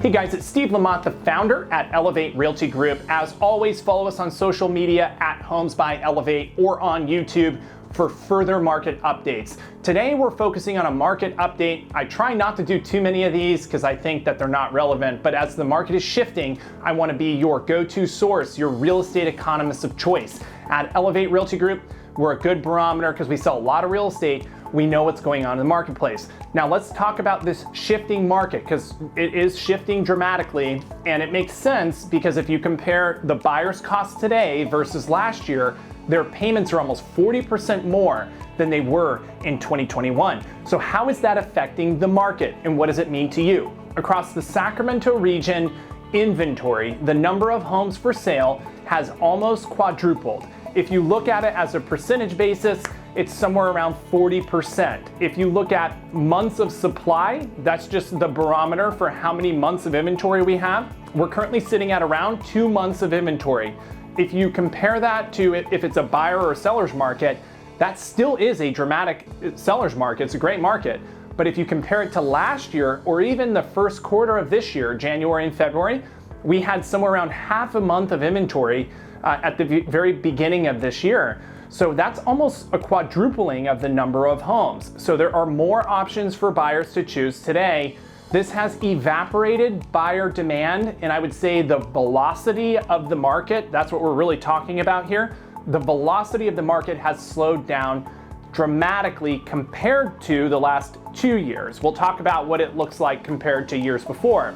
Hey guys, it's Steve Lamont, the founder at Elevate Realty Group. As always, follow us on social media at Homes by Elevate or on YouTube for further market updates. Today we're focusing on a market update. I try not to do too many of these because I think that they're not relevant, but as the market is shifting, I want to be your go-to source, your real estate economist of choice. At Elevate Realty Group, we're a good barometer because we sell a lot of real estate. We know what's going on in the marketplace. Now let's talk about this shifting market because it is shifting dramatically, and it makes sense because if you compare the buyer's cost today versus last year, their payments are almost 40% more than they were in 2021. So how is that affecting the market and what does it mean to you? Across the Sacramento region, inventory, the number of homes for sale has almost quadrupled. If you look at it as a percentage basis, it's somewhere around 40%. If you look at months of supply, that's just the barometer for how many months of inventory we have. We're currently sitting at around 2 months of inventory. If you compare that to if it's a buyer or seller's market, that still is a dramatic seller's market. It's a great market. But if you compare it to last year or even the first quarter of this year, January and February, we had somewhere around half a month of inventory at the very beginning of this year. So that's almost a quadrupling of the number of homes. So there are more options for buyers to choose today. This has evaporated buyer demand, and I would say the velocity of the market, that's what we're really talking about here. The velocity of the market has slowed down dramatically compared to the last 2 years. We'll talk about what it looks like compared to years before.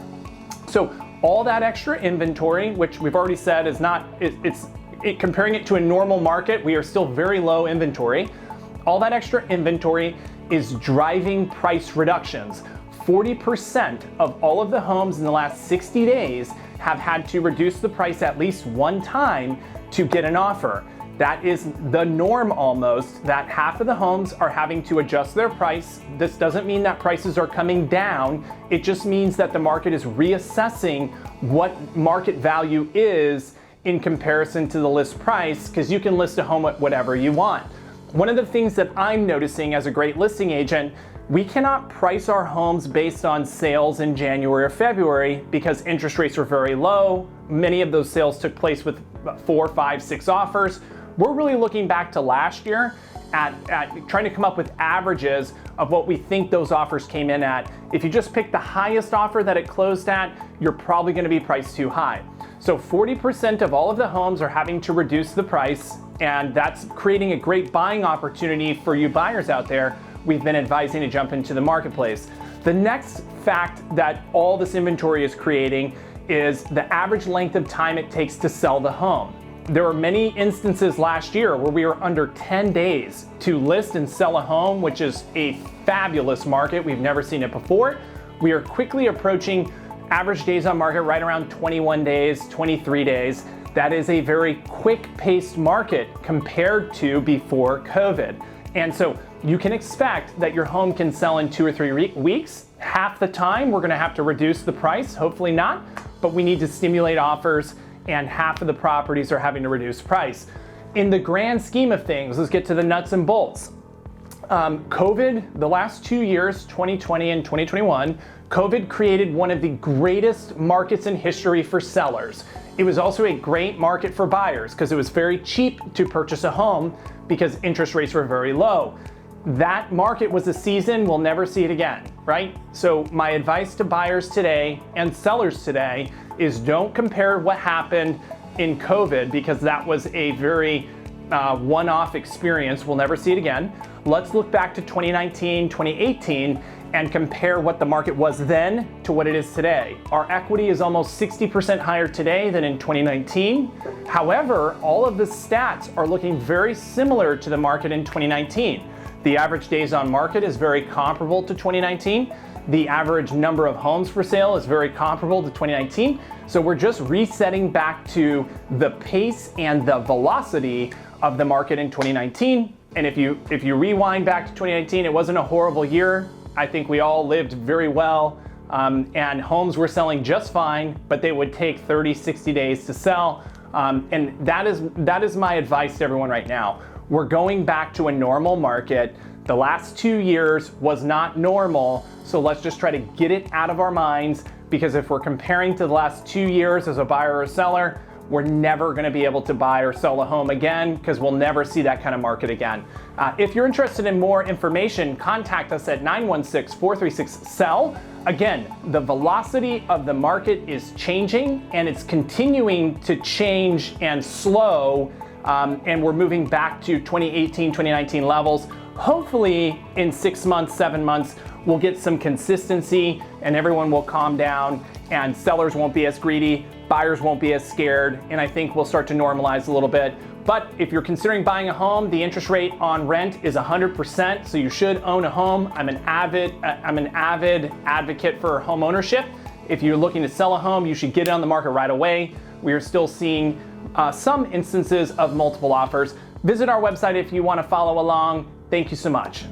So all that extra inventory, which we've already said is not, comparing it to a normal market, we are still very low inventory. All that extra inventory is driving price reductions. 40% of all of the homes in the last 60 days have had to reduce the price at least one time to get an offer. That is the norm almost, that half of the homes are having to adjust their price. This doesn't mean that prices are coming down. It just means that the market is reassessing what market value is in comparison to the list price, because you can list a home at whatever you want. One of the things that I'm noticing as a great listing agent, we cannot price our homes based on sales in January or February because interest rates are very low. Many of those sales took place with 4, 5, 6 offers. We're really looking back to last year at trying to come up with averages of what we think those offers came in at. If you just pick the highest offer that it closed at, you're probably going to be priced too high. So 40% of all of the homes are having to reduce the price, and that's creating a great buying opportunity for you buyers out there. We've been advising to jump into the marketplace. The next fact that all this inventory is creating is the average length of time it takes to sell the home. There were many instances last year where we were under 10 days to list and sell a home, which is a fabulous market. We've never seen it before. We are quickly approaching average days on market right around 21 days, 23 days. That is a very quick-paced market compared to before COVID. And so you can expect that your home can sell in 2 or 3 weeks. Half the time, we're gonna have to reduce the price, hopefully not, but we need to stimulate offers, and half of the properties are having to reduce price. In the grand scheme of things, let's get to the nuts and bolts. COVID, the last 2 years, 2020 and 2021, COVID created one of the greatest markets in history for sellers. It was also a great market for buyers because it was very cheap to purchase a home because interest rates were very low. That market was a season, we'll never see it again, right? So my advice to buyers today and sellers today is don't compare what happened in COVID because that was a very one-off experience. We'll never see it again. Let's look back to 2019, 2018 and compare what the market was then to what it is today. Our equity is almost 60% higher today than in 2019. However, all of the stats are looking very similar to the market in 2019. The average days on market is very comparable to 2019. The average number of homes for sale is very comparable to 2019. So we're just resetting back to the pace and the velocity of the market in 2019. And if you rewind back to 2019, it wasn't a horrible year. I think we all lived very well, and homes were selling just fine, but they would take 30, 60 days to sell. And that is my advice to everyone right now. We're going back to a normal market. The last 2 years was not normal, so let's just try to get it out of our minds, because if we're comparing to the last 2 years as a buyer or seller, we're never going to be able to buy or sell a home again because we'll never see that kind of market again. If you're interested in more information, contact us at 916-436-SELL. Again, the velocity of the market is changing and it's continuing to change and slow, and we're moving back to 2018, 2019 levels. Hopefully in 6 months, 7 months, we'll get some consistency and everyone will calm down and sellers won't be as greedy, buyers won't be as scared, and I think we'll start to normalize a little bit. But if you're considering buying a home, the interest rate on rent is 100%, so you should own a home. I'm an avid advocate for home ownership. If you're looking to sell a home, you should get it on the market right away. We are still seeing some instances of multiple offers. Visit our website if you want to follow along. Thank you so much.